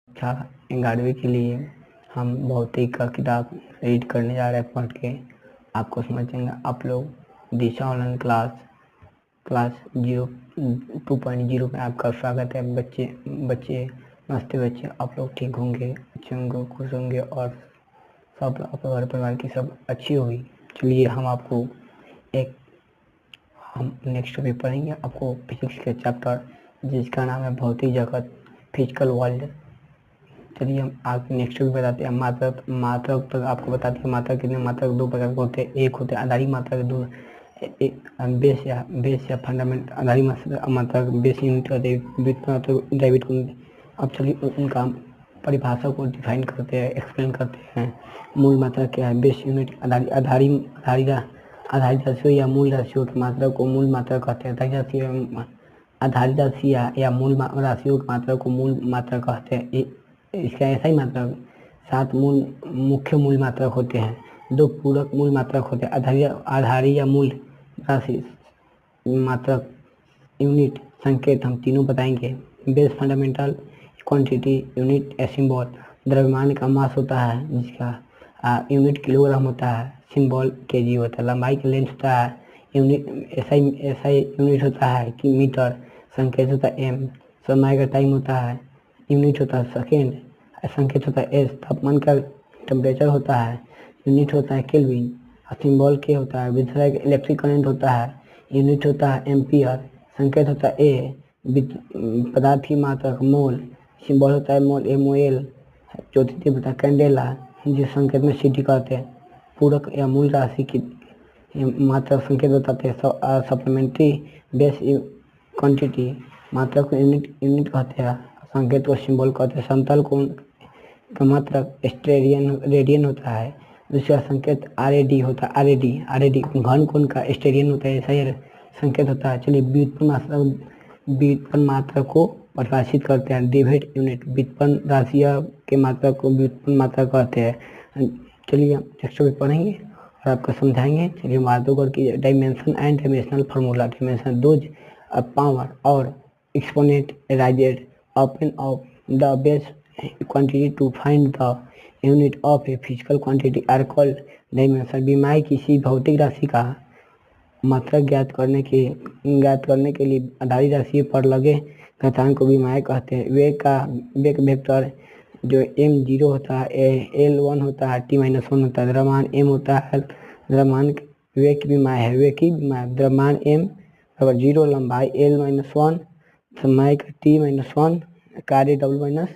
कक्षा 11वीं के लिए हम भौतिक का किताब रीड करने जा रहे हैं। पढ़ के आपको समझेंगे। आप लोग दिशा ऑनलाइन क्लास 2.0 में आपका स्वागत है। बच्चे मस्ते बच्चे, आप लोग ठीक होंगे, अच्छे होंगे, खुश होंगे और सब आपके घर परिवार की सब अच्छी होगी। चलिए हम नेक्स्ट टॉपिक पढ़ेंगे आपको फिजिक्स के चैप्टर, जिसका नाम है भौतिक जगत, फिजिकल वर्ल्ड। चलिए हम आप नेक्स्ट वीक बताते हैं। मात्रक तक आपको बताते हैं। मात्रक कितने मात्रक दो प्रकार के होते हैं। एक होते हैं आधारी मात्रक, दो बेस या फंडामेंट। आधारी मात्रक बेस यूनिट होते हैं। अब चलिए उनका परिभाषा को डिफाइन करते हैं, एक्सप्लेन करते हैं। मूल मात्रक क्या है? बेस यूनिट आधारी राशियों या मूल राशियों की मात्रा को मूल मात्रा कहते हैं। आधारी राशि या मूल राशियों की मात्रा को मूल मात्रा कहते हैं। इसका ऐसा ही मात्रक 7 मुख्य मूल मात्रक होते हैं, 2 पूरक मूल मात्रक होते हैं। आधारी या मूल राशि, मात्रक, यूनिट, संकेत हम तीनों बताएंगे। बेस, फंडामेंटल, क्वांटिटी, यूनिट या सिंबल। द्रव्यमान का मास होता है, जिसका यूनिट किलोग्राम होता है, सिंबल केजी होता है। लंबाई का लेंथ होता है, यूनिट ऐसा ही यूनिट होता है कि मीटर। संकेत होता है एम। समय का टाइम होता है, यूनिट होता है सेकेंड, संकेत होता है एस। तापमान का टेम्परेचर होता है, यूनिट होता है केल्विन। सिंबल के होता है। विद्युत इलेक्ट्रिक करंट होता है, यूनिट होता है एम्पियर। संकेत होता है ए। पदार्थ की मात्रा मोल, सिंबल होता है मोल, MOL। चौथी होता है कैंडेला, जिस संकेत में सिटी कहते हैं। पूरक या मूल राशि की मात्रा संकेत बताते हैं। सप्लीमेंट्री बेस क्वांटिटी, मात्रा को यूनिट कहते हैं, संकेत को सिंबल कहते हैं। समतल कोण का मात्रक रेडियन होता है। दूसरा संकेत RAD होता है। RAD घन कोण का स्टेरियन होता है, ऐसा संकेत होता है। चलिए व्युत्पन्न मात्रा को परिभाषित करते हैं। डेविड यूनिट, व्युत्पन्न राशियाँ के मात्रा को व्युत्पन्न मात्रा कहते हैं। चलिए हम नेक्स्ट टॉपिक पढ़ेंगे और आपको समझाएंगे। चलिए मात्रकों की dimension and dimensional formula. Dimension those power और exponent raised upon of the base quantity to find the unit of a physical quantity are called dimension। विमाएँ किसी भौतिक राशि का मात्रक ज्ञात करने के लिए आधारी राशि पर लगे घातांक को विमाएँ कहते हैं। वेग वेक्टर जो m0 होता है, L1 होता है, t-1 होता है। द्रव्यमान m होता है, द्रव्यमान वेग की विमाएँ है। वेग की विमाएँ द्रव्यमान m बराबर 0, लंबाई L-1, समय का t-1, कार्य W-